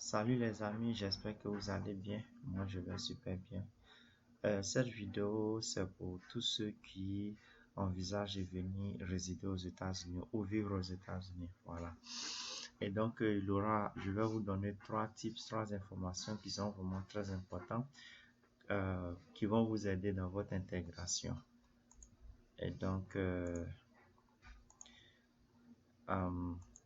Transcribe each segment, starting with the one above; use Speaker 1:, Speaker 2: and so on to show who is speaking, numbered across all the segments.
Speaker 1: Salut les amis, j'espère que vous allez bien. Moi, je vais super bien. Cette vidéo, c'est pour tous ceux qui envisagent de venir résider aux États-Unis ou vivre aux États-Unis. Voilà. Et donc, je vais vous donner trois tips, trois informations qui sont vraiment très importantes, qui vont vous aider dans votre intégration. Et donc,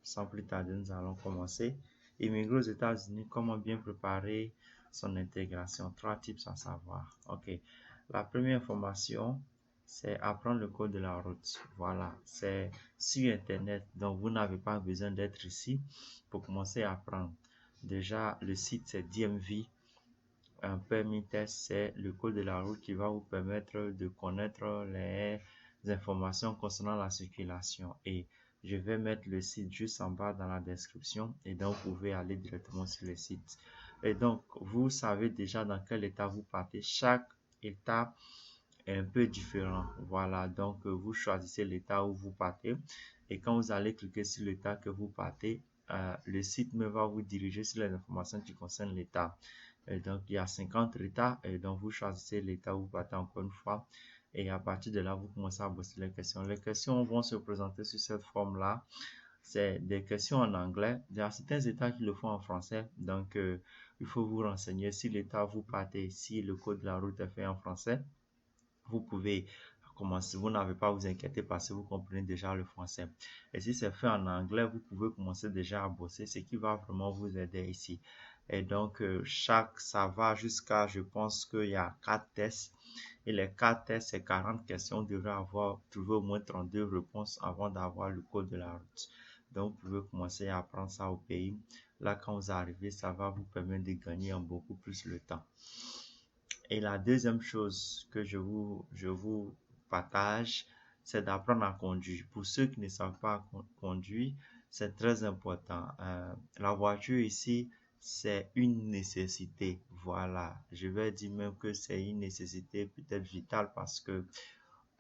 Speaker 1: sans plus tarder, nous allons commencer. Immigrer aux États-Unis, comment bien préparer son intégration? Trois tips à savoir. Ok. La première information, c'est apprendre le code de la route. Voilà. C'est sur Internet. Donc, vous n'avez pas besoin d'être ici pour commencer à apprendre. Déjà, le site, c'est DMV. Un permis test, c'est le code de la route qui va vous permettre de connaître les informations concernant la circulation. Et je vais mettre le site juste en bas dans la description et donc vous pouvez aller directement sur le site. Et donc, vous savez déjà dans quel état vous partez. Chaque état est un peu différent. Voilà, donc vous choisissez l'état où vous partez et quand vous allez cliquer sur l'état que vous partez, le site me va vous diriger sur les informations qui concernent l'état. Et donc, il y a 50 états et donc vous choisissez l'état où vous partez encore une fois. Et à partir de là, vous commencez à bosser les questions. Les questions vont se présenter sur cette forme-là. C'est des questions en anglais. Il y a certains états qui le font en français. Donc, il faut vous renseigner si l'état où vous partez, si le code de la route est fait en français. Vous pouvez commencer, vous n'avez pas à vous inquiéter parce que vous comprenez déjà le français. Et si c'est fait en anglais, vous pouvez commencer déjà à bosser, ce qui va vraiment vous aider ici. Et donc, ça va jusqu'à, je pense qu'il y a 4 tests. Et les 4 tests, c'est 40 questions. Vous devrez avoir trouvé au moins 32 réponses avant d'avoir le code de la route. Donc, vous pouvez commencer à apprendre ça au pays. Là, quand vous arrivez, ça va vous permettre de gagner en beaucoup plus le temps. Et la deuxième chose que je vous partage, c'est d'apprendre à conduire. Pour ceux qui ne savent pas conduire, c'est très important. La voiture ici, c'est une nécessité. Voilà. Je vais dire même que c'est une nécessité peut-être vitale parce que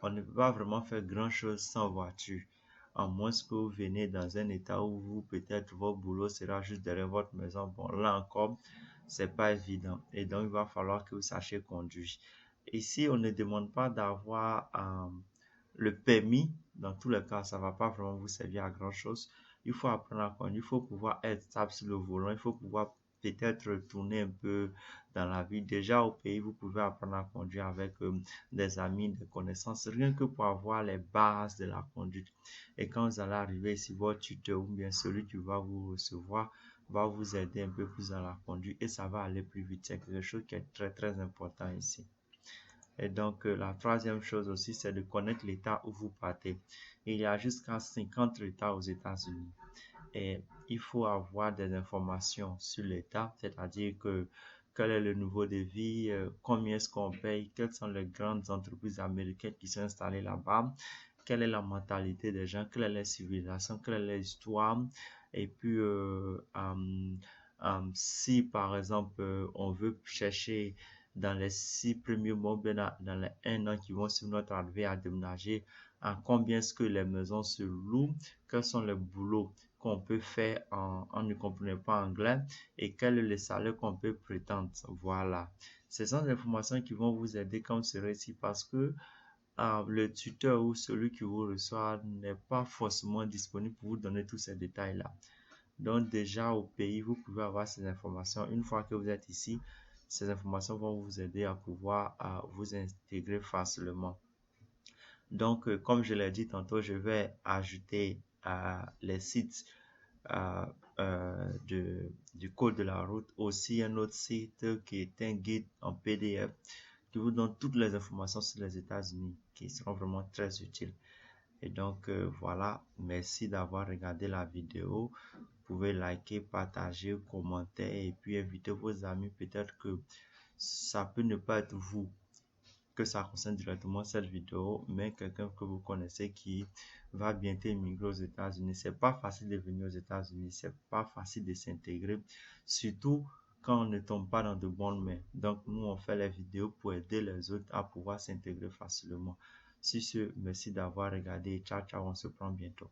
Speaker 1: on ne peut pas vraiment faire grand chose sans voiture. À moins que vous venez dans un état où vous, peut-être, votre boulot sera juste derrière votre maison. Bon, là encore, c'est pas évident. Et donc, il va falloir que vous sachiez conduire. Ici, on ne demande pas d'avoir le permis. Dans tous les cas, ça va pas vraiment vous servir à grand chose. Il faut apprendre à conduire. Il faut pouvoir être stable sur le volant. Il faut pouvoir peut-être tourner un peu dans la vie. Déjà au pays, vous pouvez apprendre à conduire avec des amis, des connaissances, rien que pour avoir les bases de la conduite. Et quand vous allez arriver ici, votre tuteur ou bien celui qui va vous recevoir va vous aider un peu plus dans la conduite et ça va aller plus vite. C'est quelque chose qui est très très important ici. Et donc, la troisième chose aussi, c'est de connaître l'état où vous partez. Il y a jusqu'à 50 états aux États-Unis. Et il faut avoir des informations sur l'état, c'est-à-dire que quel est le niveau de vie, combien est-ce qu'on paye, quelles sont les grandes entreprises américaines qui sont installées là-bas, quelle est la mentalité des gens, quelle est la civilisation, quelle est l'histoire, et puis si par exemple on veut chercher dans les 6 premiers mois, dans les 1 an qui vont sur notre arrivée à déménager, à combien est-ce que les maisons se louent, quels sont les boulots qu'on peut faire en ne comprenant pas anglais et quel est le salaire qu'on peut prétendre. Voilà. Ce sont des informations qui vont vous aider quand vous serez ici parce que le tuteur ou celui qui vous reçoit n'est pas forcément disponible pour vous donner tous ces détails-là. Donc déjà au pays, vous pouvez avoir ces informations. Une fois que vous êtes ici, ces informations vont vous aider à pouvoir vous intégrer facilement. Donc, comme je l'ai dit tantôt, je vais ajouter les sites du code de la route, aussi un autre site qui est un guide en PDF qui vous donne toutes les informations sur les États-Unis qui seront vraiment très utiles. Et donc, voilà, merci d'avoir regardé la vidéo. Vous pouvez liker, partager, commenter et puis inviter vos amis. Peut-être que ça peut ne pas être vous que ça concerne directement cette vidéo, mais quelqu'un que vous connaissez qui va bientôt immigrer aux États-Unis. C'est pas facile de venir aux États-Unis, c'est pas facile de s'intégrer, surtout quand on ne tombe pas dans de bonnes mains. Donc, nous, on fait les vidéos pour aider les autres à pouvoir s'intégrer facilement. Sur ce, merci d'avoir regardé. Ciao, ciao, on se prend bientôt.